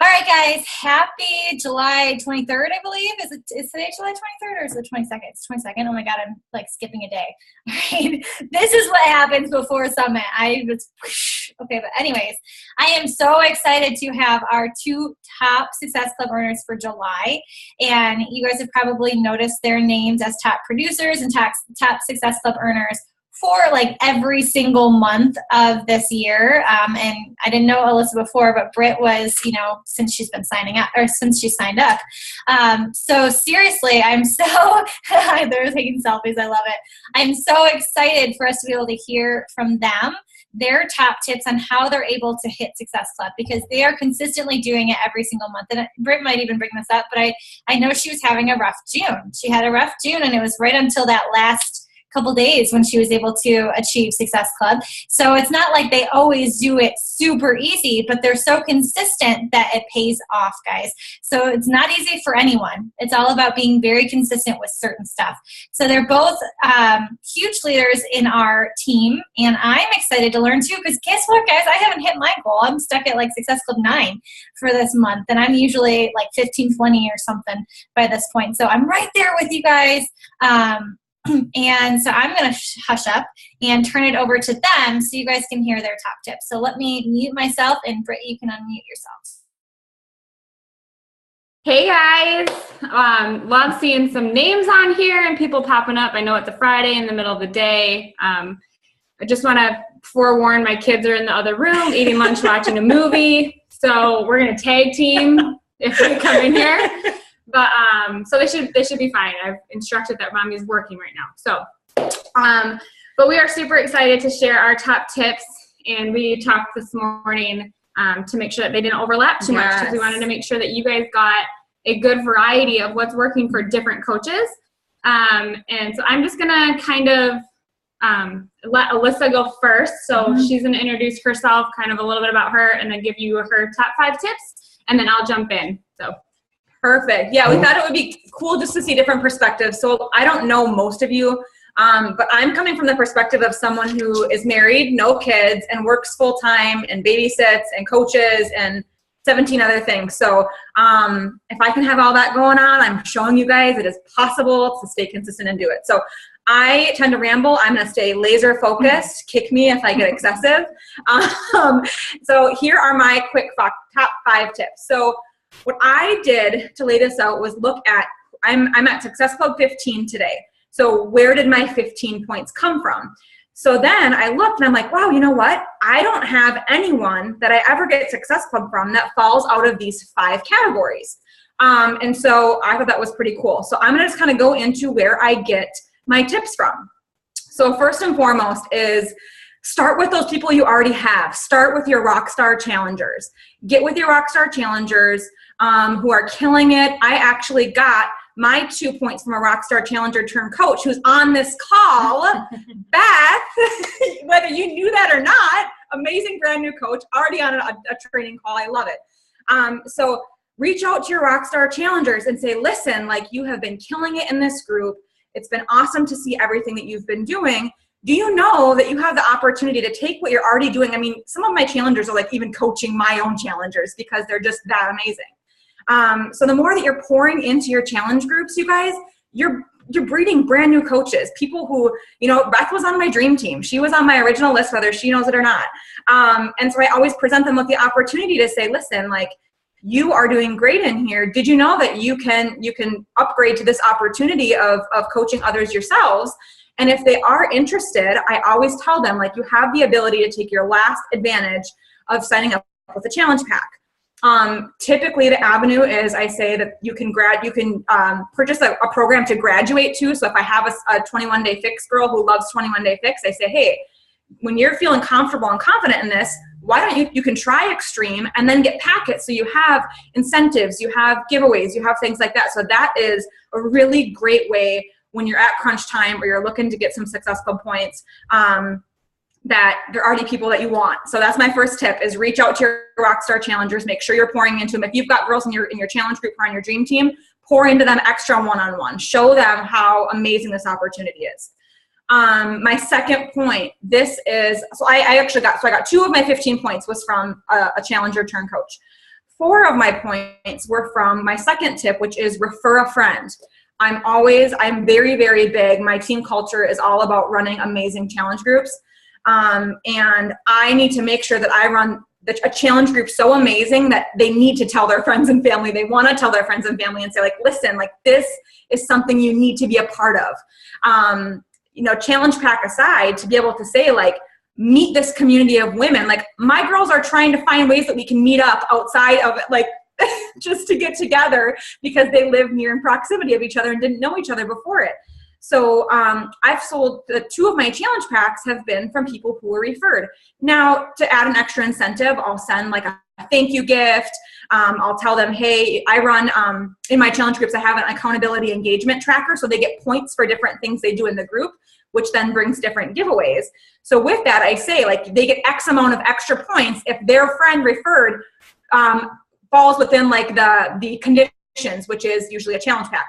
All right, guys, happy July 23rd, I believe. Is today July 23rd or is it 22nd? It's 22nd. Oh my God, I'm like skipping a day. All right, this is what happens before Summit. Okay, but anyways, I am so excited to have our two top Success Club earners for July. And you guys have probably noticed their names as top producers and top Success Club earners for like every single month of this year. And I didn't know Alissa before, but Britt was, since she's been since she signed up. So seriously, I'm so, they're taking selfies. I love it. I'm so excited for us to be able to hear from them, their top tips on how they're able to hit Success Club, because they are consistently doing it every single month. And Britt might even bring this up, but I know she was having a rough June. She had a rough June, and it was right until that last couple days when she was able to achieve Success Club. So it's not like they always do it super easy, but they're so consistent that it pays off, guys. So it's not easy for anyone. It's all about being very consistent with certain stuff. So they're both huge leaders in our team, and I'm excited to learn too, because guess what, guys? I haven't hit my goal. I'm stuck at like Success Club 9 for this month, and I'm usually like 15, 20 or something by this point. So I'm right there with you guys. And so I'm going to hush up and turn it over to them so you guys can hear their top tips. So let me mute myself, and Britt, you can unmute yourself. Hey guys, love seeing some names on here and people popping up. I know it's a Friday in the middle of the day. I just want to forewarn, my kids are in the other room eating lunch, watching a movie. So we're going to tag team if they come in here. But so they should be fine. I've instructed that mommy's working right now. So, but we are super excited to share our top tips, and we talked this morning to make sure that they didn't overlap too much, because we wanted to make sure that you guys got a good variety of what's working for different coaches. And so I'm just gonna kind of let Alissa go first. So she's gonna introduce herself, kind of a little bit about her, and then give you her top 5 tips, and then I'll jump in. So. Perfect. Yeah, we thought it would be cool just to see different perspectives. So I don't know most of you, but I'm coming from the perspective of someone who is married, no kids, and works full-time and babysits and coaches and 17 other things. So if I can have all that going on, I'm showing you guys it is possible to stay consistent and do it. So I tend to ramble. I'm going to stay laser focused. Kick me if I get excessive. So here are my quick top 5 tips. So what I did to lay this out was look at, I'm at Success Club 15 today. So where did my 15 points come from? So then I looked and I'm like, wow, you know what? I don't have anyone that I ever get Success Club from that falls out of these 5 categories. And so I thought that was pretty cool. So I'm going to just kind of go into where I get my tips from. So first and foremost is start with those people you already have. Start with your Rockstar Challengers. Get with your Rockstar Challengers who are killing it. I actually got my 2 points from a Rockstar Challenger turned coach who's on this call, Beth, whether you knew that or not, amazing brand new coach, already on a training call. I love it. So reach out to your Rockstar Challengers and say, listen, like, you have been killing it in this group. It's been awesome to see everything that you've been doing. Do you know that you have the opportunity to take what you're already doing? I mean, some of my challengers are like even coaching my own challengers because they're just that amazing. So the more that you're pouring into your challenge groups, you guys, you're breeding brand new coaches, people who, Beth was on my dream team. She was on my original list, whether she knows it or not. And so I always present them with the opportunity to say, listen, like, you are doing great in here. Did you know that you can upgrade to this opportunity of coaching others yourselves? And if they are interested, I always tell them, like, you have the ability to take your last advantage of signing up with a challenge pack. Typically the avenue is, I say that you can purchase a program to graduate to. So if I have a 21-day fix girl who loves 21-day fix, I say, hey, when you're feeling comfortable and confident in this, why don't you can try Extreme and then get packets. So you have incentives, you have giveaways, you have things like that. So that is a really great way when you're at crunch time or you're looking to get some Success Club points, that there are already people that you want. So that's my first tip, is reach out to your Rockstar Challengers. Make sure you're pouring into them. If you've got girls in your challenge group or on your dream team, pour into them extra one-on-one. Show them how amazing this opportunity is. My second point, I got 2 of my 15 points was from a challenger turn coach. 4 of my points were from my second tip, which is refer a friend. I'm very, very big. My team culture is all about running amazing challenge groups. And I need to make sure that I run a challenge group so amazing that they need to tell their friends and family. They want to tell their friends and family and say, like, listen, like, this is something you need to be a part of. Challenge pack aside, to be able to say, like, meet this community of women. Like, my girls are trying to find ways that we can meet up outside of it, like, just to get together because they live near in proximity of each other and didn't know each other before it. So I've sold 2 of my challenge packs have been from people who were referred. Now, to add an extra incentive, I'll send like a thank you gift. I'll tell them, hey, I run in my challenge groups, I have an accountability engagement tracker. So they get points for different things they do in the group, which then brings different giveaways. So with that, I say, like, they get X amount of extra points if their friend referred falls within like the conditions, which is usually a challenge pack.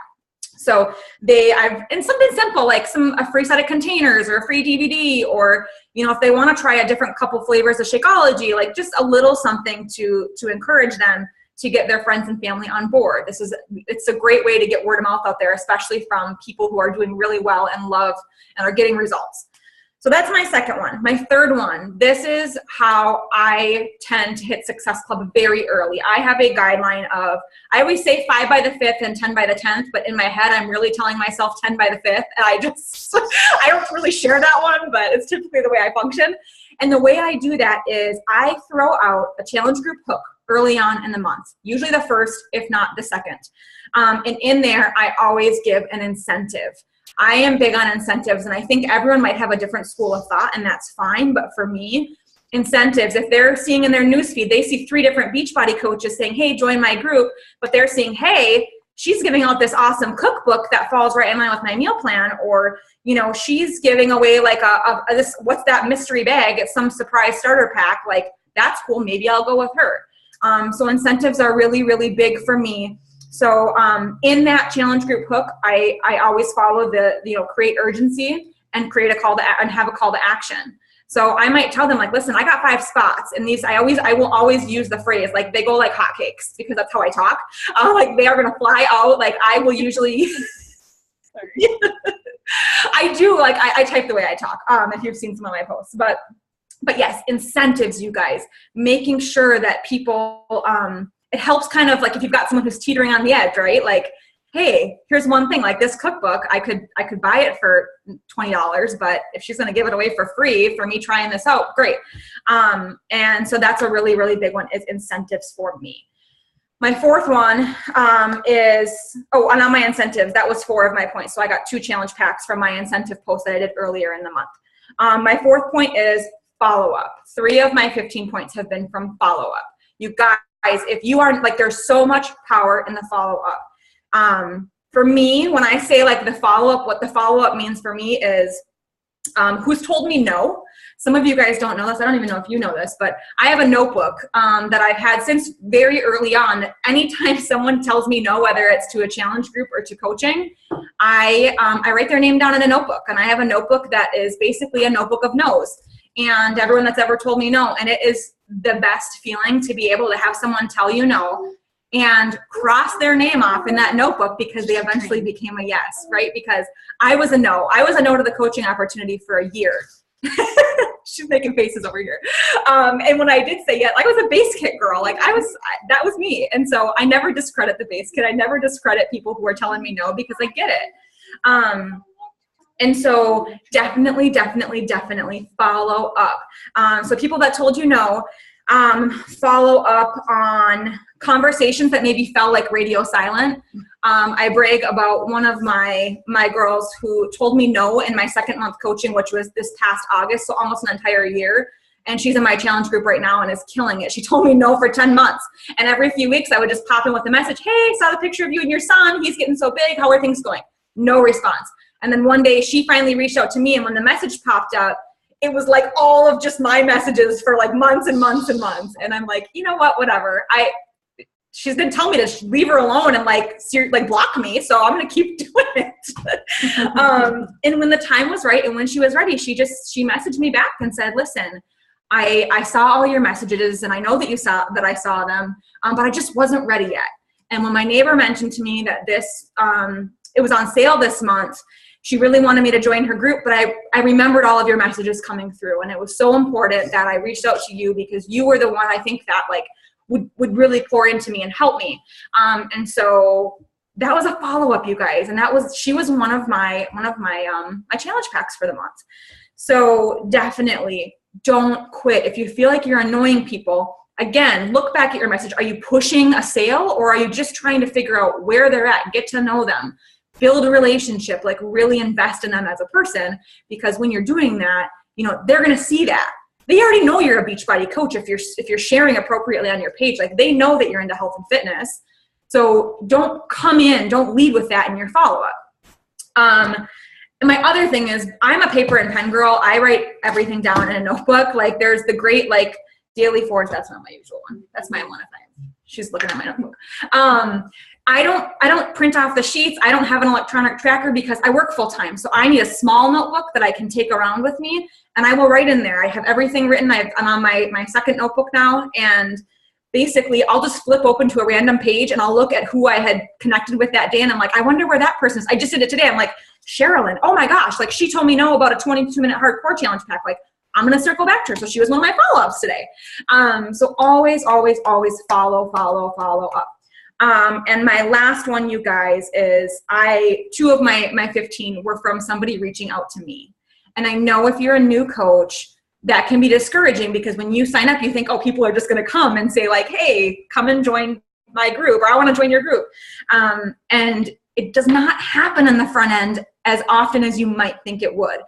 So and something simple, like a free set of containers or a free DVD, or, if they want to try a different couple flavors of Shakeology, like just a little something to encourage them to get their friends and family on board. It's a great way to get word of mouth out there, especially from people who are doing really well and love and are getting results. So that's my second one. My third one, this is how I tend to hit Success Club very early. I have a guideline of, I always say 5 by the 5th and 10 by the 10th, but in my head, I'm really telling myself 10 by the 5th. And I don't really share that one, but it's typically the way I function. And the way I do that is I throw out a challenge group hook early on in the month, usually the first, if not the second. And in there, I always give an incentive. I am big on incentives, and I think everyone might have a different school of thought, and that's fine. But for me, incentives, if they're seeing in their newsfeed, they see 3 different Beachbody coaches saying, hey, join my group, but they're seeing, hey, she's giving out this awesome cookbook that falls right in line with my meal plan, or, she's giving away like this, what's that mystery bag? It's some surprise starter pack. Like, that's cool. Maybe I'll go with her. So incentives are really, really big for me. So in that challenge group hook, I always follow the create urgency and create have a call to action. So I might tell them, like, listen, I got 5 spots, and these I will always use the phrase, like, they go like hotcakes, because that's how I talk. Like, they are gonna fly out. Like, I will usually. Sorry. I do, like, I type the way I talk. If you've seen some of my posts, but yes, incentives, you guys, making sure that people. It helps kind of like if you've got someone who's teetering on the edge, right? Like, hey, here's one thing, like this cookbook, I could buy it for $20, but if she's going to give it away for free for me trying this out, great. And so that's a really, really big one, is incentives for me. My fourth one is, and on my incentives, that was 4 of my points. So I got 2 challenge packs from my incentive post that I did earlier in the month. My 4th point is follow-up. 3 of my 15 points have been from follow-up. You guys, if you are, like, there's so much power in the follow-up. For me, when I say, like, the follow-up, what the follow-up means for me is who's told me no. Some of you guys don't know this. I don't even know if you know this, but I have a notebook that I've had since very early on. Anytime someone tells me no, whether it's to a challenge group or to coaching, I write their name down in a notebook. And I have a notebook that is basically a notebook of no's. And everyone that's ever told me no. And it is the best feeling to be able to have someone tell you no and cross their name off in that notebook because they eventually became a yes, right? Because I was a no. I was a no to the coaching opportunity for a year. She's making faces over here. And when I did say yes, I was a base kit girl. Like, that was me. And so I never discredit the base kit. I never discredit people who are telling me no, because I get it. And so definitely follow up. So people that told you no, follow up on conversations that maybe felt like radio silent. I brag about one of my girls who told me no in my 2nd month coaching, which was this past August, so almost an entire year. And she's in my challenge group right now and is killing it. She told me no for 10 months. And every few weeks I would just pop in with a message, hey, saw the picture of you and your son. He's getting so big. How are things going? No response. And then one day she finally reached out to me, and when the message popped up, it was like all of just my messages for like months and months and months. And I'm like, you know what, whatever. She's been telling me to leave her alone and like block me. So I'm going to keep doing it. And when the time was right and when she was ready, she messaged me back and said, listen, I saw all your messages, and I know that I saw them, but I just wasn't ready yet. And when my neighbor mentioned to me that this, it was on sale this month, she really wanted me to join her group, but I remembered all of your messages coming through, and it was so important that I reached out to you because you were the one I think that like would really pour into me and help me. And so that was a follow-up, you guys, and she was one of my my challenge packs for the month. So definitely don't quit. If you feel like you're annoying people, again, look back at your message. Are you pushing a sale, or are you just trying to figure out where they're at, get to know them, build a relationship, like really invest in them as a person? Because when you're doing that, you know, they're going to see that. They already know you're a Beachbody coach if you're sharing appropriately on your page. Like, they know that you're into health and fitness. So don't lead with that in your follow-up. And my other thing is, I'm a paper and pen girl. I write everything down in a notebook. Like, there's the great, like, daily force. That's not my usual one. That's my one. She's looking at my notebook. I don't print off the sheets. I don't have an electronic tracker because I work full time. So I need a small notebook that I can take around with me, and I will write in there. I have everything written. I'm on my second notebook now, and basically I'll just flip open to a random page and I'll look at who I had connected with that day, and I'm like, I wonder where that person is. I just did it today. I'm like, Sherilyn, oh my gosh, like, she told me no about a 22-minute hardcore challenge pack. Like, I'm going to circle back to her. So she was one of my follow-ups today. So always, always, always follow up. And my last one, you guys, is 2 of my 15 were from somebody reaching out to me. And I know if you're a new coach, that can be discouraging, because when you sign up, you think, oh, people are just going to come and say like, hey, come and join my group, or I want to join your group. And it does not happen in the front end as often as you might think it would.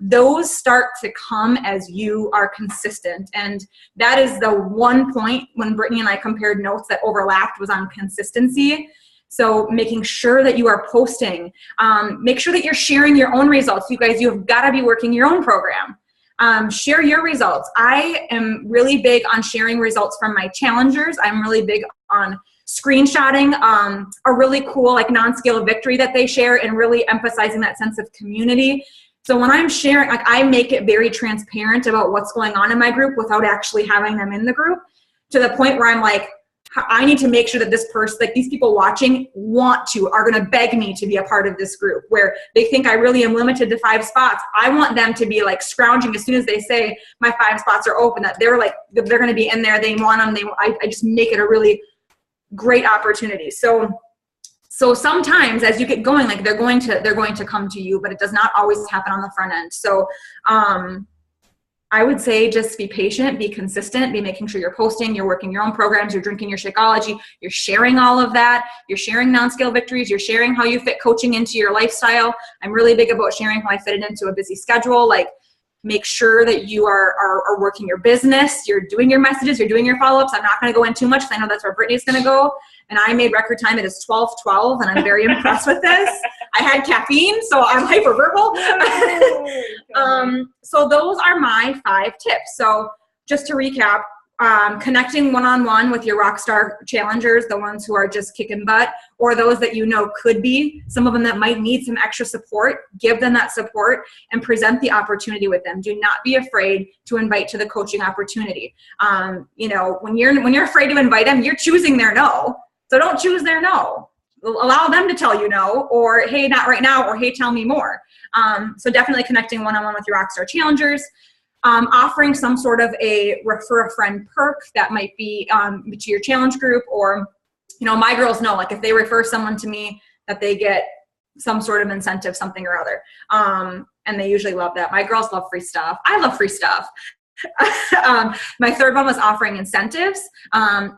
Those start to come as you are consistent. And that is the one point when Brittany and I compared notes that overlapped, was on consistency. So making sure that you are posting, make sure that you're sharing your own results. You guys, you've got to be working your own program. Share your results. I am really big on sharing results from my challengers. I'm really big on screenshotting a really cool like non-scale victory that they share, and really emphasizing that sense of community. So when I'm sharing, like, I make it very transparent about what's going on in my group without actually having them in the group, to the point where I'm like, I need to make sure that this person, like these people watching, are going to beg me to be a part of this group, where they think I really am limited to 5 spots. I want them to be like scrounging as soon as they say my 5 spots are open, that they're going to be in there. They want them. I just make it a really great opportunity. So sometimes as you get going, like, they're going to come to you, but it does not always happen on the front end. So, I would say just be patient, be consistent, be making sure you're posting, you're working your own programs, you're drinking your Shakeology, you're sharing all of that, you're sharing non-scale victories, you're sharing how you fit coaching into your lifestyle. I'm really big about sharing how I fit it into a busy schedule. Like, make sure that you are working your business, you're doing your messages, you're doing your follow-ups. I'm not going to go in too much because I know that's where Brittany's going to go. And I made record time. It is 12:12, and I'm very impressed with this. I had caffeine, so I'm hyperverbal. So those are my 5 tips. So just to recap, connecting one-on-one with your rockstar challengers, the ones who are just kicking butt, or those that you know could be, some of them that might need some extra support, give them that support and present the opportunity with them. Do not be afraid to invite to the coaching opportunity. You know, when you're afraid to invite them, you're choosing their no. So don't choose their no. Allow them to tell you no, or hey, not right now, or hey, tell me more. So definitely connecting one-on-one with your rockstar challengers. Offering some sort of a refer a friend perk that might be to your challenge group, or, you know, my girls know, like, if they refer someone to me, that they get some sort of incentive, something or other. And they usually love that. My girls love free stuff. I love free stuff. My third one was offering incentives,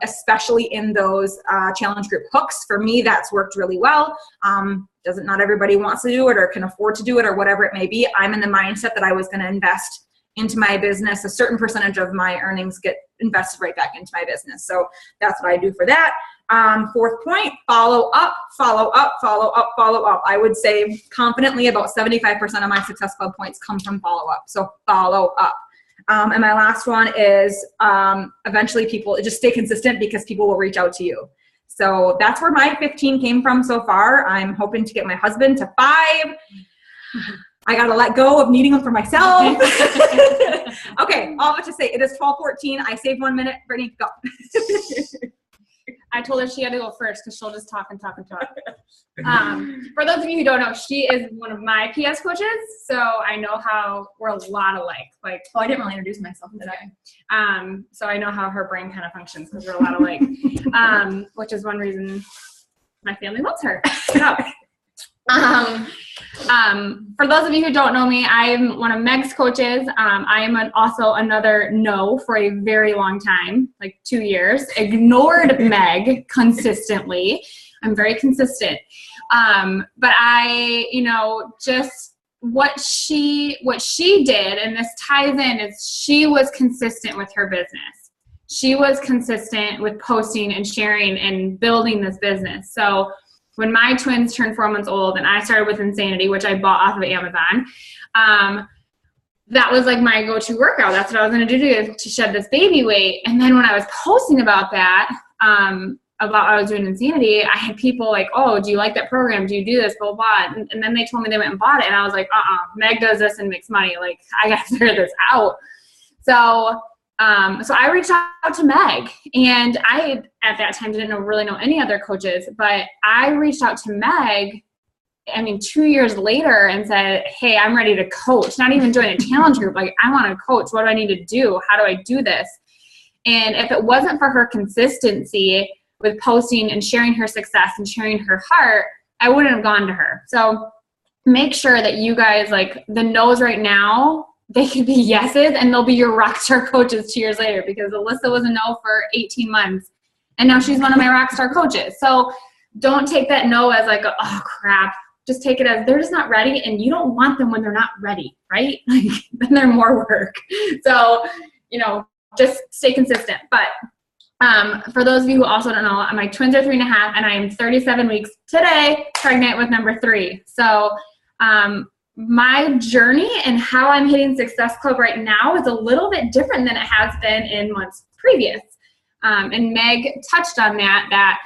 especially in those challenge group hooks. For me, that's worked really well. Not everybody wants to do it or can afford to do it or whatever it may be. I'm in the mindset that I was going to invest into my business. A certain percentage of my earnings get invested right back into my business. So that's what I do for that. 4th point, follow up. I would say confidently about 75% of my Success Club points come from follow up. So follow up. And my last one is eventually people just stay consistent, because people will reach out to you. So that's where my 15 came from so far. I'm hoping to get my husband to 5. I got to let go of needing them for myself. Okay, all I have to say, it is 12:14. I saved 1 minute. Brittanie, go. I told her she had to go first because she'll just talk and talk and talk. For those of you who don't know, she is one of my PS coaches, so I know how we're a lot alike. Like, Oh, I didn't really introduce myself today. So I know how her brain kind of functions because we're a lot alike, which is one reason my family loves her. So, for those of you who don't know me, I'm one of Meg's coaches. I am also another no for a very long time, like 2 years. Ignored Meg consistently. I'm very consistent. But I, just what she did, and this ties in, is she was consistent with her business. She was consistent with posting and sharing and building this business. So when my twins turned 4 months old and I started with Insanity, which I bought off of Amazon, that was like my go-to workout. That's what I was going to do to shed this baby weight. And then when I was posting about that, about what I was doing Insanity, I had people like, oh, do you like that program? Do you do this? Blah, blah. And then they told me they went and bought it. And I was like, Meg does this and makes money. Like, I got to figure this out. So I reached out to Meg, and I, at that time, didn't really know any other coaches, but I reached out to Meg, 2 years later, and said, hey, I'm ready to coach, not even join a challenge group. Like, I want to coach. What do I need to do? How do I do this? And if it wasn't for her consistency with posting and sharing her success and sharing her heart, I wouldn't have gone to her. So make sure that you guys, like, the no's right now, they could be yeses, and they'll be your rockstar coaches 2 years later, because Alissa was a no for 18 months, and now she's one of my rockstar coaches. So don't take that no as like, oh, crap. Just take it as they're just not ready, and you don't want them when they're not ready, right? Like, then they're more work. So, just stay consistent. But for those of you who also don't know, my twins are 3.5, and I am 37 weeks today, pregnant with number 3. So, my journey and how I'm hitting Success Club right now is a little bit different than it has been in months previous. And Meg touched on that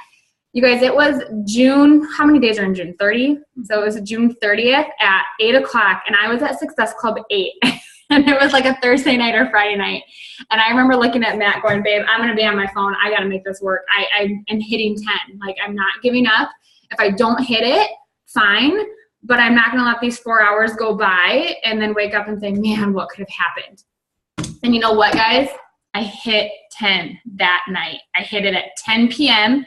you guys, it was June, how many days are in June? 30? So it was June 30th at 8 o'clock, and I was at Success Club 8. And it was like a Thursday night or Friday night. And I remember looking at Matt going, babe, I'm going to be on my phone. I got to make this work. I am hitting 10. Like, I'm not giving up. If I don't hit it, fine. But I'm not going to let these 4 hours go by and then wake up and say, man, what could have happened? And you know what, guys? I hit 10 that night. I hit it at 10 p.m.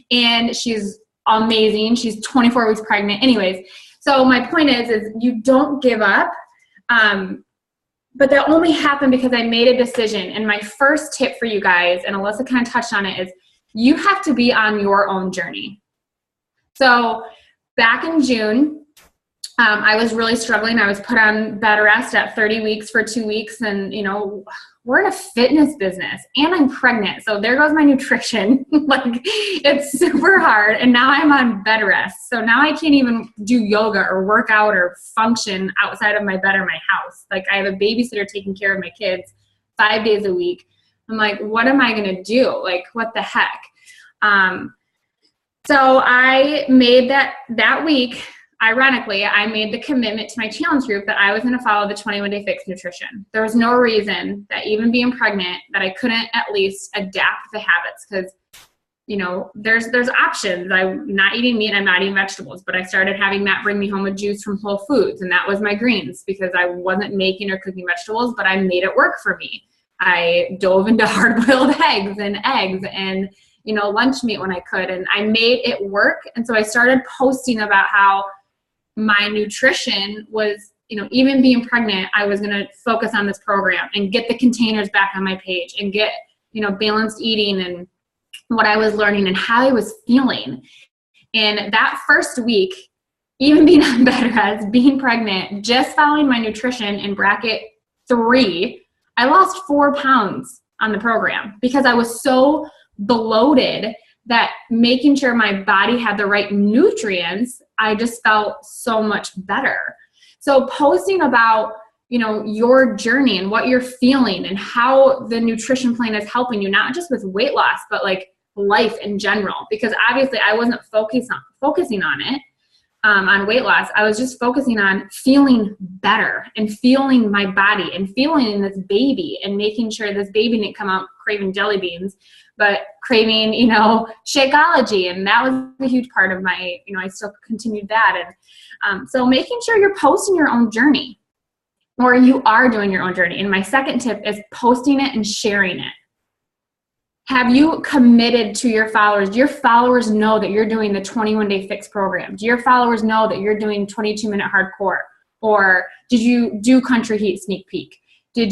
And she's amazing. She's 24 weeks pregnant. Anyways, so my point is you don't give up. But that only happened because I made a decision. And my first tip for you guys, and Alissa kind of touched on it, is you have to be on your own journey. So back in June, I was really struggling. I was put on bed rest at 30 weeks for 2 weeks. And, we're in a fitness business, and I'm pregnant. So there goes my nutrition. Like, it's super hard. And now I'm on bed rest. So now I can't even do yoga or work out or function outside of my bed or my house. Like, I have a babysitter taking care of my kids 5 days a week. I'm like, what am I going to do? Like, what the heck? So I made that week, ironically, I made the commitment to my challenge group that I was going to follow the 21-day fixed nutrition. There was no reason that even being pregnant that I couldn't at least adapt the habits, because, there's options. I'm not eating meat and I'm not eating vegetables, but I started having Matt bring me home a juice from Whole Foods, and that was my greens because I wasn't making or cooking vegetables, but I made it work for me. I dove into hard-boiled eggs and lunch meat when I could, and I made it work. And so I started posting about how my nutrition was, even being pregnant, I was going to focus on this program and get the containers back on my page and get, balanced eating and what I was learning and how I was feeling. And that first week, even being on bed rest, being pregnant, just following my nutrition in bracket 3, I lost 4 pounds on the program because I was so bloated that making sure my body had the right nutrients, I just felt so much better. So posting about, your journey and what you're feeling and how the nutrition plan is helping you, not just with weight loss, but like life in general, because obviously I wasn't focusing on it. on weight loss, I was just focusing on feeling better and feeling my body and feeling this baby and making sure this baby didn't come out craving jelly beans, but craving, Shakeology. And that was a huge part of my, I still continued that. And so making sure you're posting your own journey, or you are doing your own journey. And my second tip is posting it and sharing it. Have you committed to your followers? Do your followers know that you're doing the 21-day fix program? Do your followers know that you're doing 22-minute hardcore? Or did you do country heat sneak peek? Do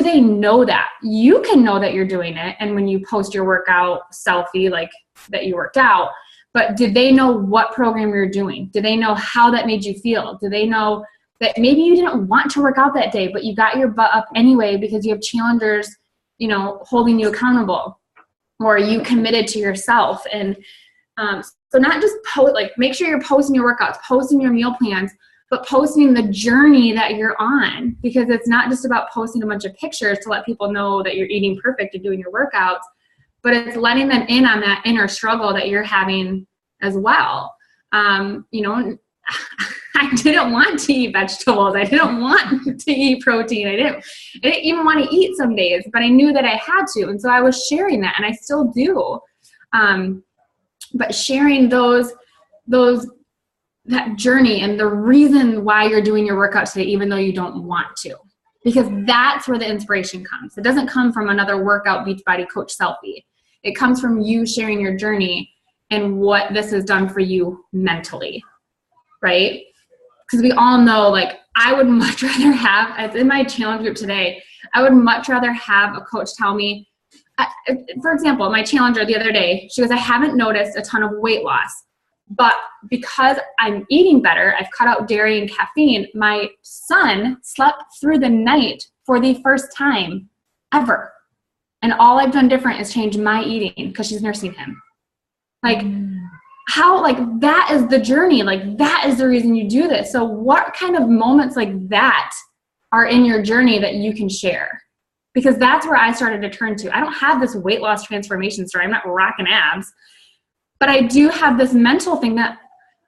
they know that? You can know that you're doing it, and when you post your workout selfie, that you worked out, but did they know what program you're doing? Do they know how that made you feel? Do they know that maybe you didn't want to work out that day, but you got your butt up anyway because you have challengers holding you accountable, or you committed to yourself? And so not just make sure you're posting your workouts, posting your meal plans, but posting the journey that you're on, because it's not just about posting a bunch of pictures to let people know that you're eating perfect and doing your workouts, but it's letting them in on that inner struggle that you're having as well. I didn't want to eat vegetables. I didn't want to eat protein. I didn't even want to eat some days, but I knew that I had to. And so I was sharing that, and I still do. But sharing that journey and the reason why you're doing your workout today, even though you don't want to, because that's where the inspiration comes. It doesn't come from another workout Beachbody coach selfie. It comes from you sharing your journey and what this has done for you mentally, right? Because we all know, I would much rather have, it's in my challenge group today, I would much rather have a coach tell me, for example, my challenger the other day, she goes, I haven't noticed a ton of weight loss, but because I'm eating better, I've cut out dairy and caffeine, my son slept through the night for the first time ever. And all I've done different is change my eating because she's nursing him. How, that is the journey. That is the reason you do this. So what kind of moments like that are in your journey that you can share? Because that's where I started to turn to. I don't have this weight loss transformation story. I'm not rocking abs, but I do have this mental thing that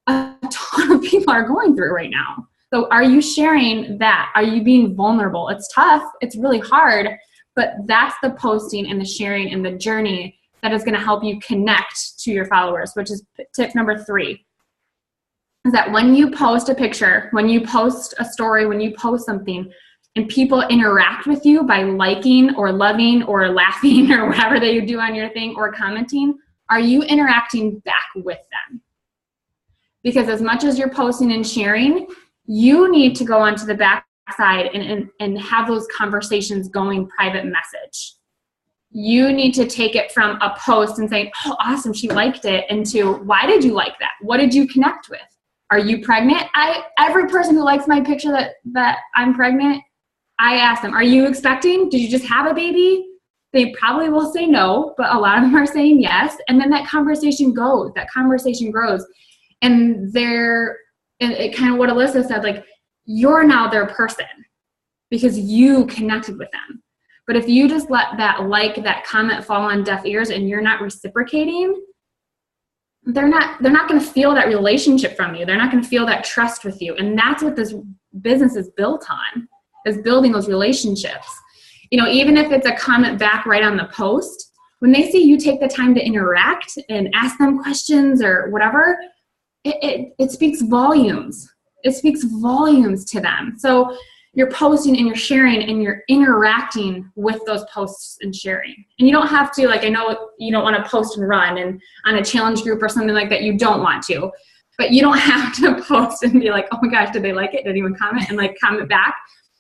a ton of people are going through right now. So are you sharing that? Are you being vulnerable? It's tough. It's really hard, but that's the posting and the sharing and the journey that is going to help you connect to your followers, which is tip number 3, is that when you post a picture, when you post a story, when you post something, and people interact with you by liking or loving or laughing or whatever they do on your thing or commenting, are you interacting back with them? Because as much as you're posting and sharing, you need to go onto the back side and have those conversations going private message. You need to take it from a post and say, oh, awesome, she liked it, into why did you like that? What did you connect with? Are you pregnant? Every person who likes my picture that I'm pregnant, I ask them, are you expecting? Did you just have a baby? They probably will say no, but a lot of them are saying yes. And then that conversation goes, that conversation grows. And it kind of what Alissa said, you're now their person because you connected with them. But if you just let that comment fall on deaf ears and you're not reciprocating, they're not going to feel that relationship from you. They're not going to feel that trust with you. And that's what this business is built on, is building those relationships. Even if it's a comment back right on the post, when they see you take the time to interact and ask them questions or whatever, it speaks volumes. It speaks volumes to them. So you're posting and you're sharing and you're interacting with those posts and sharing. And you don't have to, I know you don't want to post and run and on a challenge group or something like that, you don't want to, but you don't have to post and be like, oh my gosh, did they like it? Did anyone comment? And comment back.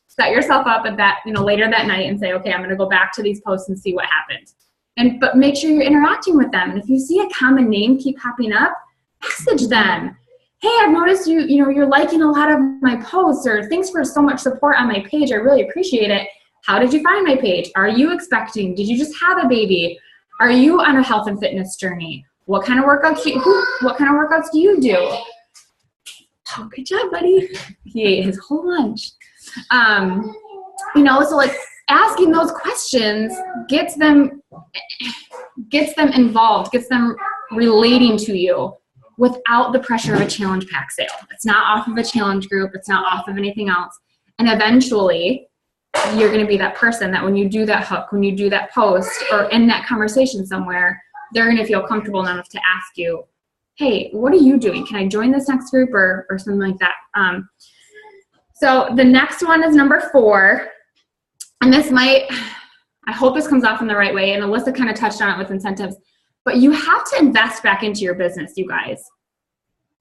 Set yourself up at that, later that night and say, okay, I'm going to go back to these posts and see what happened. But make sure you're interacting with them. And if you see a common name keep popping up, message them. Hey, I've noticed you're liking a lot of my posts, or thanks for so much support on my page. I really appreciate it. How did you find my page? Are you expecting? Did you just have a baby? Are you on a health and fitness journey? What kind of workouts do you do? Oh, good job, buddy. He ate his whole lunch. So asking those questions gets them involved, gets them relating to you. without the pressure of a challenge pack sale. It's not off of a challenge group. It's not off of anything else. And eventually you're going to be that person that when you do that hook, when you do that post or in that conversation somewhere, they're going to feel comfortable enough to ask you, hey, what are you doing? Can I join this next group or something like that? So the next one is number 4. And this I hope this comes off in the right way. And Alissa kind of touched on it with incentives, but you have to invest back into your business, you guys.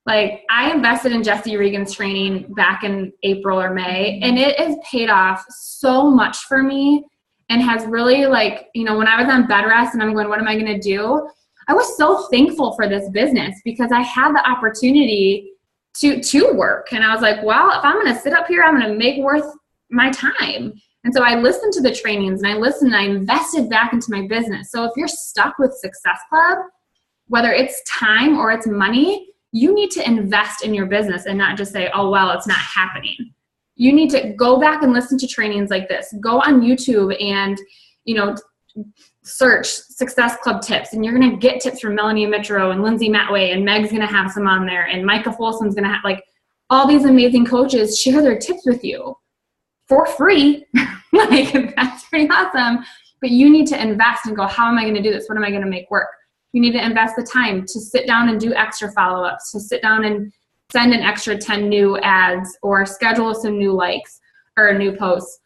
Like, I invested in Jesse Regan's training back in April or May, and it has paid off so much for me and has really, like, you know, when I was on bed rest and I'm going, what am I going to do? I was so thankful for this business because I had the opportunity to work. And I was like, well, if I'm going to sit up here, I'm going to make worth my time. And so I listened to the trainings and I invested back into my business. So if you're stuck with Success Club, whether it's time or it's money, you need to invest in your business and not just say, oh, well, it's not happening. You need to go back and listen to trainings like this. Go on YouTube and, you know, search Success Club tips, and you're going to get tips from Melanie Mitro and Lindsay Matway, and Meg's going to have some on there, and Micah Folsom's going to have, like, all these amazing coaches share their tips with you for free. Like, that's pretty awesome. But you need to invest and go, how am I going to do this? What am I going to make work? You need to invest the time to sit down and do extra follow-ups, to sit down and send an extra 10 new ads or schedule some new likes or new posts.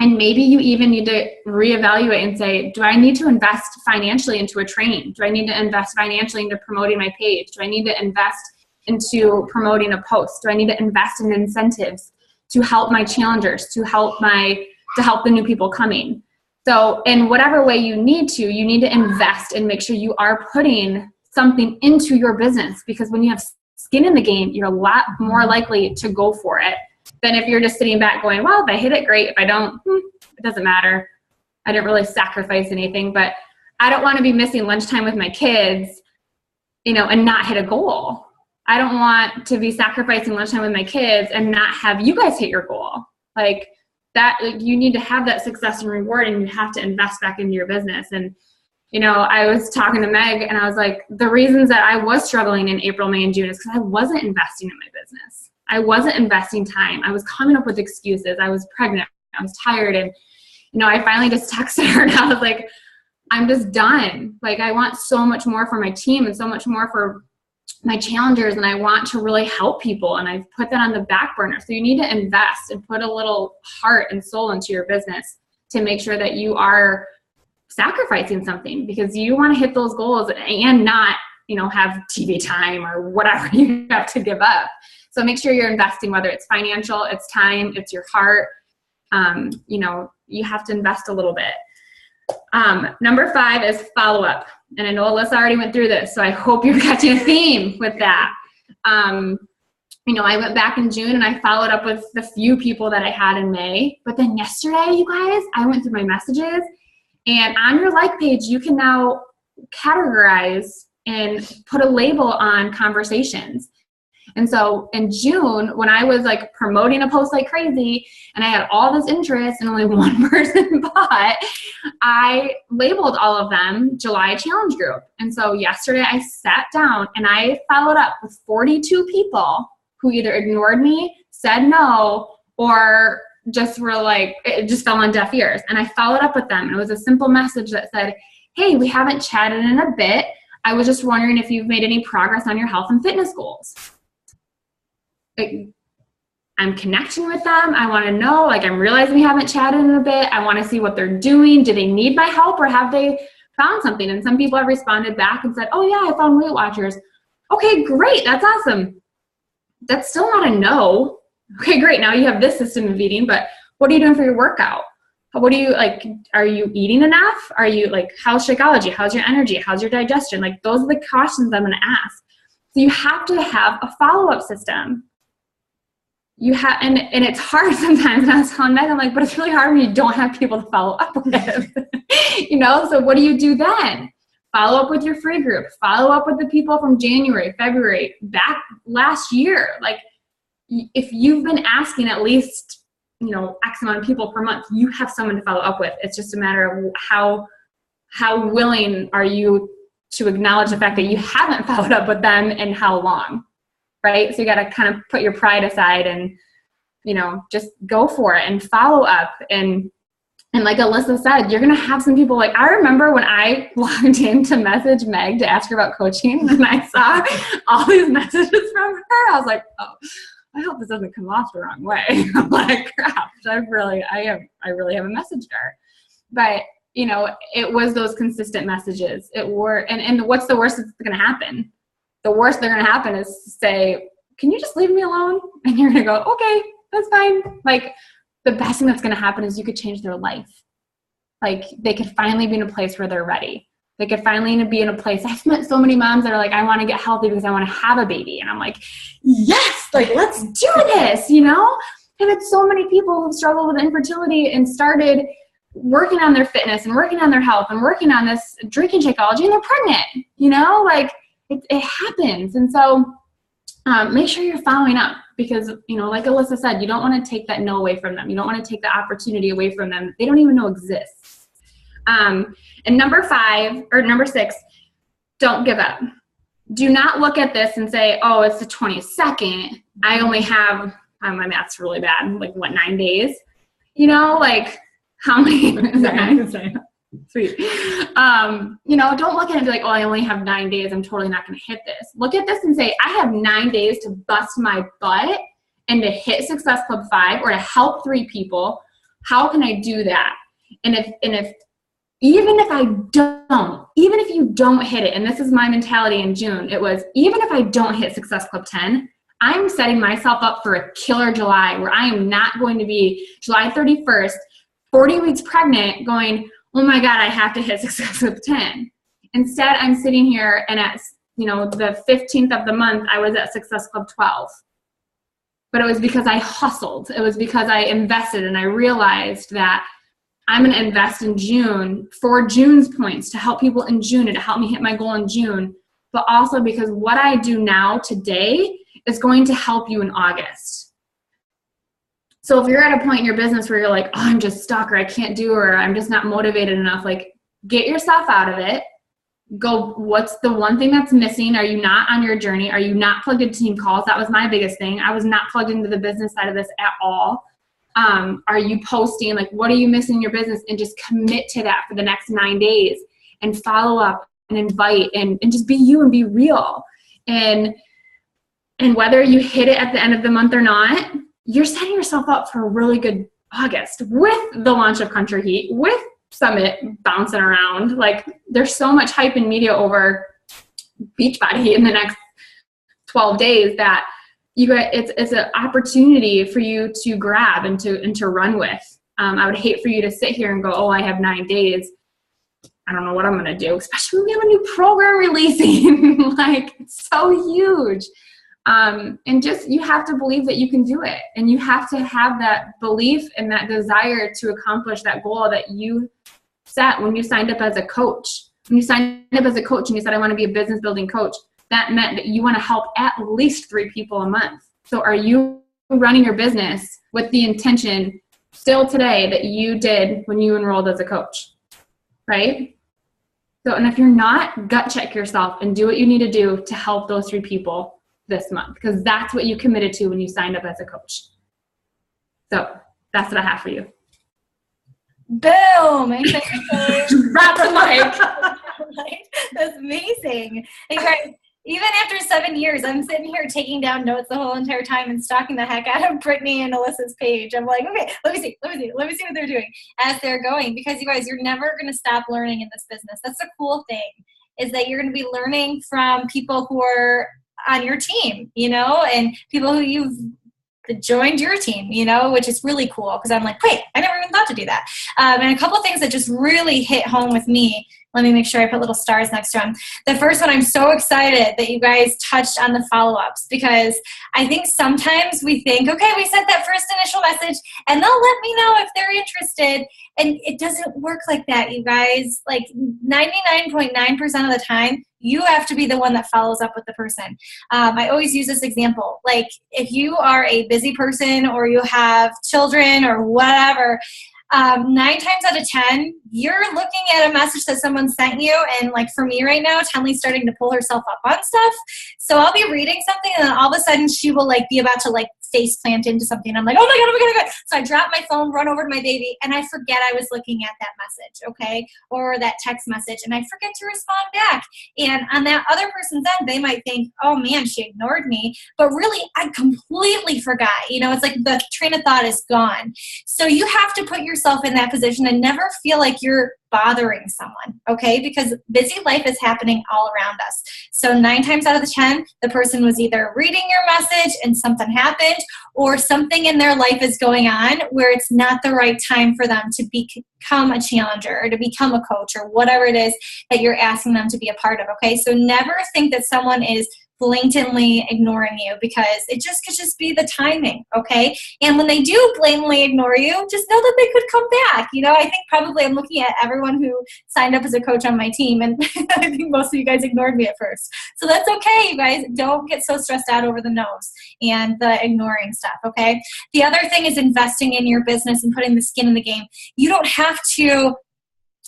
And maybe you even need to reevaluate and say, do I need to invest financially into a training? Do I need to invest financially into promoting my page? Do I need to invest into promoting a post? Do I need to invest in incentives to help my challengers, to help the new people coming? So in whatever way you need to invest and make sure you are putting something into your business, because when you have skin in the game, you're a lot more likely to go for it than if you're just sitting back going, well, if I hit it, great. If I don't, it doesn't matter. I didn't really sacrifice anything. But I don't want to be missing lunchtime with my kids, you know, and not hit a goal. I don't want to be sacrificing lunchtime with my kids and not have you guys hit your goal. Like that, you need to have that success and reward, and you have to invest back into your business. And, you know, I was talking to Meg and I was like, the reasons that I was struggling in April, May, and June is because I wasn't investing in my business. I wasn't investing time. I was coming up with excuses. I was pregnant. I was tired. And, you know, I finally just texted her and I was like, I'm just done. Like, I want so much more for my team and so much more for my challengers, and I want to really help people, and I've put that on the back burner. So you need to invest and put a little heart and soul into your business to make sure that you are sacrificing something, because you want to hit those goals and not, you know, have TV time or whatever you have to give up. So make sure you're investing, whether it's financial, it's time, it's your heart. You know, you have to invest a little bit. Number 5 is follow up. And I know Alissa already went through this, so I hope you're catching a theme with that. You know, I went back in June and I followed up with the few people that I had in May. But then yesterday, you guys, I went through my messages, and on your like page, you can now categorize and put a label on conversations. And so in June, when I was like promoting a post like crazy and I had all this interest and only one person bought, I labeled all of them July Challenge Group. And so yesterday I sat down and I followed up with 42 people who either ignored me, said no, or just were like, it just fell on deaf ears. And I followed up with them. And it was a simple message that said, hey, we haven't chatted in a bit. I was just wondering if you've made any progress on your health and fitness goals. I'm connecting with them. I want to know, like, I'm realizing we haven't chatted in a bit. I want to see what they're doing. Do they need my help, or have they found something? And some people have responded back and said, oh yeah, I found Weight Watchers. Okay, great. That's awesome. That's still not a no. Okay, great. Now you have this system of eating, but what are you doing for your workout? What do you, like, are you eating enough? Are you, like, how's Shakeology? How's your energy? How's your digestion? Like, those are the questions I'm going to ask. So you have to have a follow-up system. You have, and it's hard sometimes. And I was telling Meg, I'm like, but it's really hard when you don't have people to follow up with, you know? So what do you do then? Follow up with your free group. Follow up with the people from January, February, back last year. Like, if you've been asking at least, you know, X amount of people per month, you have someone to follow up with. It's just a matter of how willing are you to acknowledge the fact that you haven't followed up with them in how long, right? So you got to kind of put your pride aside and, you know, just go for it and follow up. And like Alissa said, you're going to have some people like, I remember when I logged in to message Meg to ask her about coaching and I saw all these messages from her. I was like, oh, I hope this doesn't come off the wrong way. I'm like, crap, I really have a message there. But, you know, it was those consistent messages. And what's the worst that's going to happen? The worst they're going to happen is to say, can you just leave me alone? And you're going to go, okay, that's fine. Like, the best thing that's going to happen is you could change their life. Like, they could finally be in a place where they're ready. They could finally be in a place. I've met so many moms that are like, I want to get healthy because I want to have a baby. And I'm like, yes, like, let's do this, you know? I've had so many people who've struggled with infertility and started working on their fitness and working on their health and working on this drinking Shakeology, and they're pregnant, you know? Like, it happens. And so make sure you're following up because, you know, like Alissa said, you don't want to take that no away from them. You don't want to take the opportunity away from them. They don't even know exists. And number 6, don't give up. Do not look at this and say, oh, it's the 22nd. I only have, my math's really bad, like 9 days? You know, like how many? Sweet. You know, don't look at it and be like, oh, I only have 9 days. I'm totally not going to hit this. Look at this and say, I have 9 days to bust my butt and to hit Success Club 5 or to help 3 people. How can I do that? And if even if you don't hit it, and this is my mentality in June, it was, even if I don't hit Success Club 10, I'm setting myself up for a killer July where I am not going to be July 31st, 40 weeks pregnant going, oh my God, I have to hit Success Club 10. Instead, I'm sitting here and at, you know, the 15th of the month, I was at Success Club 12. But it was because I hustled. It was because I invested and I realized that I'm going to invest in June for June's points to help people in June and to help me hit my goal in June. But also because what I do now today is going to help you in August. So if you're at a point in your business where you're like, oh, I'm just stuck or I can't do or I'm just not motivated enough, like get yourself out of it. Go, what's the one thing that's missing? Are you not on your journey? Are you not plugged into team calls? That was my biggest thing. I was not plugged into the business side of this at all. Are you posting? Like, what are you missing in your business? And just commit to that for the next 9 days and follow up and invite and just be you and be real. And whether you hit it at the end of the month or not, you're setting yourself up for a really good August with the launch of Country Heat, with Summit bouncing around. Like, there's so much hype in media over Beachbody in the next 12 days that it's an opportunity for you to grab and to run with. I would hate for you to sit here and go, oh, I have 9 days. I don't know what I'm going to do, especially when we have a new program releasing. Like, it's so huge. And just, you have to believe that you can do it. And you have to have that belief and that desire to accomplish that goal that you set when you signed up as a coach. When you signed up as a coach and you said, I want to be a business building coach, that meant that you want to help at least 3 people a month. So are you running your business with the intention still today that you did when you enrolled as a coach? Right? So, and if you're not, gut check yourself and do what you need to do to help those 3 people this month, because that's what you committed to when you signed up as a coach. So that's what I have for you. Boom! Drop the mic. That's amazing. Hey guys, even after 7 years, I'm sitting here taking down notes the whole entire time and stalking the heck out of Brittanie and Alissa's page. I'm like, okay, let me see what they're doing as they're going, because you guys, you're never going to stop learning in this business. That's the cool thing, is that you're going to be learning from people who are on your team, you know, and people who you've joined your team, you know, which is really cool, because I'm like, wait, I never even thought to do that. And a couple of things that just really hit home with me. Let me make sure I put little stars next to them. The first one, I'm so excited that you guys touched on the follow-ups, because I think sometimes we think, okay, we sent that first initial message and they'll let me know if they're interested. And it doesn't work like that, you guys. Like 99.9% of the time, you have to be the one that follows up with the person. I always use this example. Like, if you are a busy person or you have children or whatever, 9 times out of 10, you're looking at a message that someone sent you. And like for me right now, Tenley's starting to pull herself up on stuff. So I'll be reading something and then all of a sudden she will like be about to like face plant into something. I'm like, oh my God, oh my God, oh my God. So I drop my phone, run over to my baby, and I forget I was looking at that message, okay? Or that text message, and I forget to respond back. And on that other person's end, they might think, oh man, she ignored me. But really, I completely forgot. You know, it's like the train of thought is gone. So you have to put yourself in that position and never feel like you're bothering someone, okay? Because busy life is happening all around us. So 9 times out of the 10, the person was either reading your message and something happened, or something in their life is going on where it's not the right time for them to become a challenger or to become a coach or whatever it is that you're asking them to be a part of, okay? So never think that someone is blatantly ignoring you, because it just could just be the timing, okay? And when they do blatantly ignore you, just know that they could come back. You know, I think probably I'm looking at everyone who signed up as a coach on my team, and I think most of you guys ignored me at first. So that's okay, you guys. Don't get so stressed out over the no's and the ignoring stuff, okay? The other thing is investing in your business and putting the skin in the game. You don't have to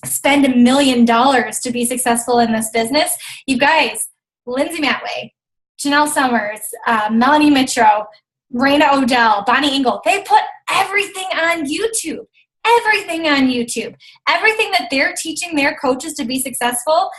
spend $1 million to be successful in this business. You guys, Lindsay Matway, Janelle Summers, Melanie Mitro, Raina Odell, Bonnie Engel, they put everything on YouTube. Everything on YouTube. Everything that they're teaching their coaches to be successful,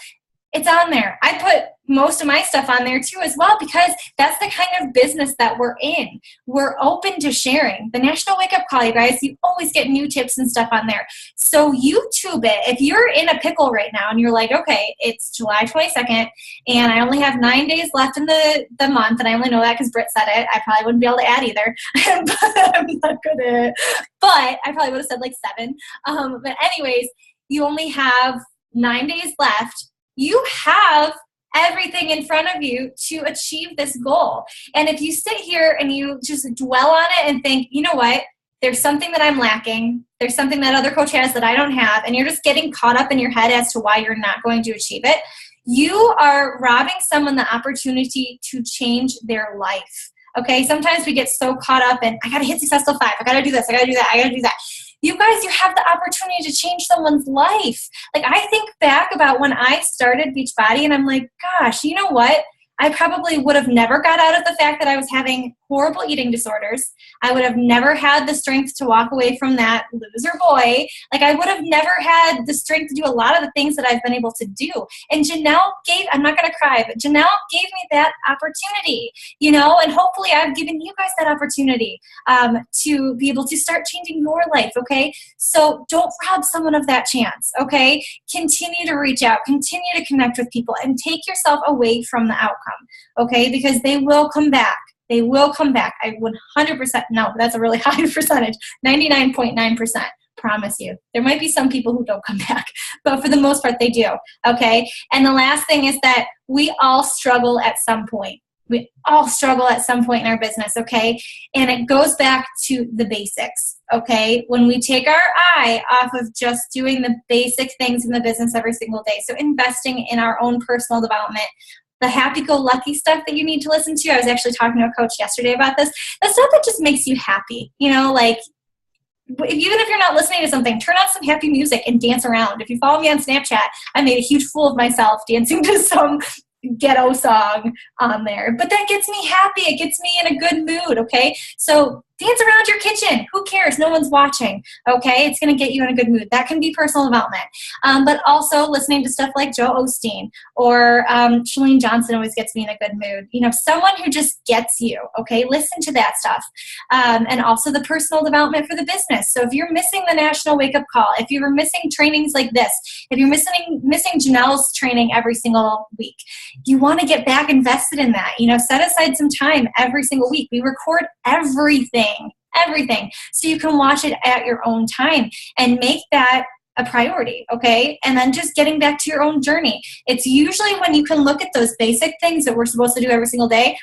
it's on there. I put most of my stuff on there too as well, because that's the kind of business that we're in. We're open to sharing. The National Wake Up Call, you guys, you always get new tips and stuff on there. So YouTube it. If you're in a pickle right now and you're like, okay, it's July 22nd and I only have 9 days left in the month, and I only know that because Britt said it. I probably wouldn't be able to add either. But I'm not gonna. But I probably would have said like 7. But anyways, you only have 9 days left. You have everything in front of you to achieve this goal. And if you sit here and you just dwell on it and think, you know what, there's something that I'm lacking, there's something that other coach has that I don't have, and you're just getting caught up in your head as to why you're not going to achieve it, you are robbing someone the opportunity to change their life. Okay, sometimes we get so caught up in, I gotta hit successful 5, I gotta do this, I gotta do that, I gotta do that. You guys, you have the opportunity to change someone's life. Like, I think back about when I started Beachbody, and I'm like, gosh, you know what? I probably would have never got out of the fact that I was having horrible eating disorders. I would have never had the strength to walk away from that loser boy. Like, I would have never had the strength to do a lot of the things that I've been able to do. And Janelle I'm not going to cry, but Janelle gave me that opportunity, you know, and hopefully I've given you guys that opportunity to be able to start changing your life, okay? So don't rob someone of that chance, okay? Continue to reach out, continue to connect with people, and take yourself away from the outcome, okay? Because they will come back. They will come back. I 100%, no, that's a really high percentage, 99.9%, promise you. There might be some people who don't come back, but for the most part, they do, okay? And the last thing is that we all struggle at some point. We all struggle at some point in our business, okay? And it goes back to the basics, okay? When we take our eye off of just doing the basic things in the business every single day, so investing in our own personal development, the happy-go-lucky stuff that you need to listen to. I was actually talking to a coach yesterday about this. The stuff that just makes you happy, you know, like even if you're not listening to something, turn on some happy music and dance around. If you follow me on Snapchat, I made a huge fool of myself dancing to some ghetto song on there. But that gets me happy. It gets me in a good mood, okay? So dance around your kitchen. Who cares? No one's watching, okay? It's going to get you in a good mood. That can be personal development. But also listening to stuff like Joe Osteen or Chalene Johnson always gets me in a good mood. You know, someone who just gets you, okay? Listen to that stuff. And also the personal development for the business. So if you're missing the National Wake Up Call, if you're missing trainings like this, if you're missing Janelle's training every single week, you want to get back invested in that. You know, set aside some time every single week. We record everything, so you can watch it at your own time and make that a priority, okay? And then just getting back to your own journey. It's usually when you can look at those basic things that we're supposed to do every single day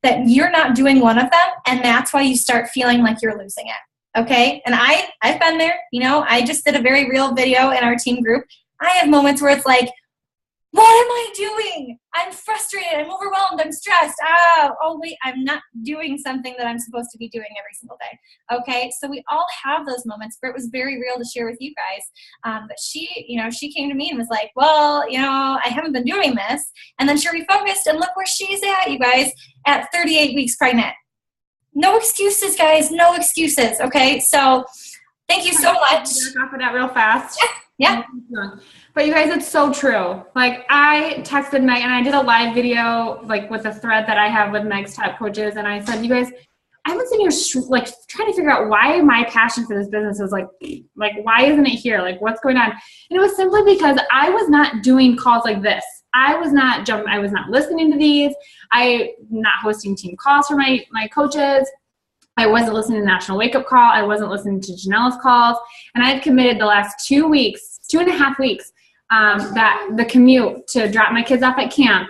that you're not doing one of them, and that's why you start feeling like you're losing it, okay? And I've been there, you know, I just did a very real video in our team group. I have moments where it's like, what am I doing? I'm frustrated. I'm overwhelmed. I'm stressed. Oh, wait, I'm not doing something that I'm supposed to be doing every single day. Okay. So we all have those moments. Britt was very real to share with you guys. But she came to me and was like, well, I haven't been doing this. And then she refocused, and look where she's at, you guys, at 38 weeks pregnant. No excuses, guys. No excuses. Okay. So thank you so much. Off of that real fast. Yeah. But you guys, it's so true. Like, I texted Meg, and I did a live video, like, with a thread that I have with Meg's top coaches. And I said, you guys, I've been sitting here trying to figure out why my passion for this business is like, why isn't it here? Like, what's going on? And it was simply because I was not doing calls like this. I was not listening to these. I'm not hosting team calls for my coaches. I wasn't listening to National Wake Up Call. I wasn't listening to Janelle's calls. And I had committed the last 2.5 weeks, that the commute to drop my kids off at camp.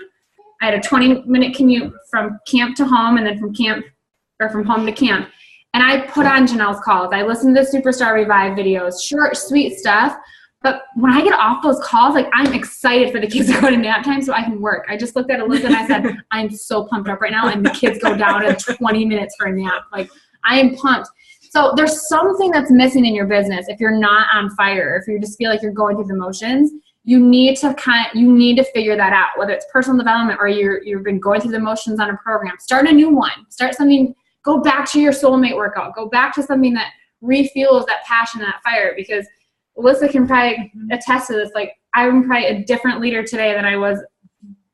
I had a 20-minute commute from camp to home, and then from home to camp. And I put on Janelle's calls. I listened to the Superstar Revive videos, short, sweet stuff. But when I get off those calls, like, I'm excited for the kids to go to nap time so I can work. I just looked at Alissa and I said, I'm so pumped up right now. And the kids go down in 20 minutes for a nap. Like, I am pumped. So there's something that's missing in your business if you're not on fire, if you just feel like you're going through the motions. You need to figure that out, whether it's personal development or you've been going through the motions on a program. Start a new one. Start something. Go back to your soulmate workout. Go back to something that refuels that passion, that fire, because Alissa can probably attest to this. Like, I'm probably a different leader today than I was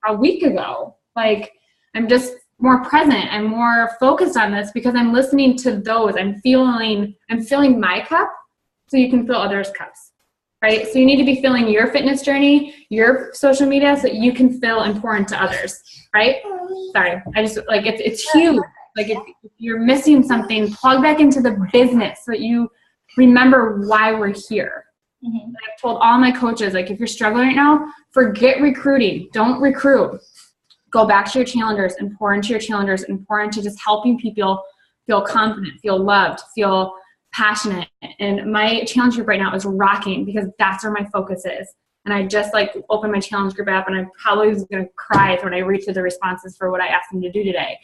a week ago. Like, I'm just more present. I'm more focused on this because I'm listening to those. I'm filling my cup so you can fill others' cups, right? So you need to be filling your fitness journey, your social media, so that you can fill and pour into others, right? Sorry. I just, like, it's huge. Like, if you're missing something, plug back into the business so that you remember why we're here. Mm-hmm. I've told all my coaches, like, if you're struggling right now, forget recruiting. Don't recruit. Go back to your challengers and pour into your challengers and pour into just helping people feel confident, feel loved, feel passionate. And my challenge group right now is rocking because that's where my focus is. And I just, like, opened my challenge group app, and I probably was going to cry when I read through the responses for what I asked them to do today.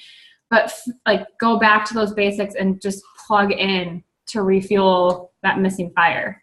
But, like, go back to those basics and just plug in to refuel that missing fire.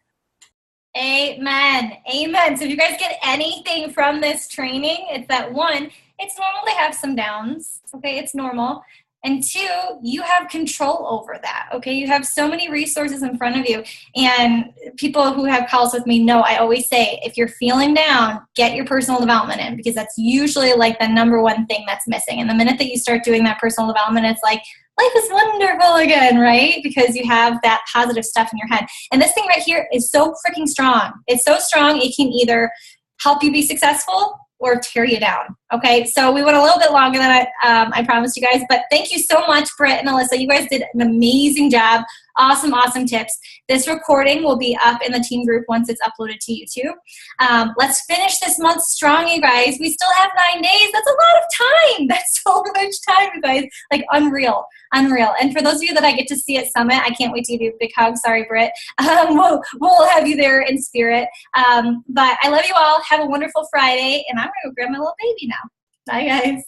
Amen. Amen. So if you guys get anything from this training, it's that, one, it's normal to have some downs. Okay. It's normal. And two, you have control over that. Okay. You have so many resources in front of you, and people who have calls with me know I always say, if you're feeling down, get your personal development in, because that's usually, like, the number one thing that's missing. And the minute that you start doing that personal development, it's like, life is wonderful again, right? Because you have that positive stuff in your head. And this thing right here is so freaking strong. It's so strong, it can either help you be successful or tear you down. Okay, so we went a little bit longer than I promised you guys, but thank you so much, Britt and Alissa. You guys did an amazing job. Awesome, awesome tips. This recording will be up in the team group once it's uploaded to YouTube. Let's finish this month strong, you guys. We still have 9 days. That's a lot of time. That's so much time, you guys. Like, unreal. And for those of you that I get to see at Summit, I can't wait to give you a big hug. Sorry, Britt. We'll have you there in spirit. But I love you all. Have a wonderful Friday. And I'm going to go grab my little baby now. Bye, guys.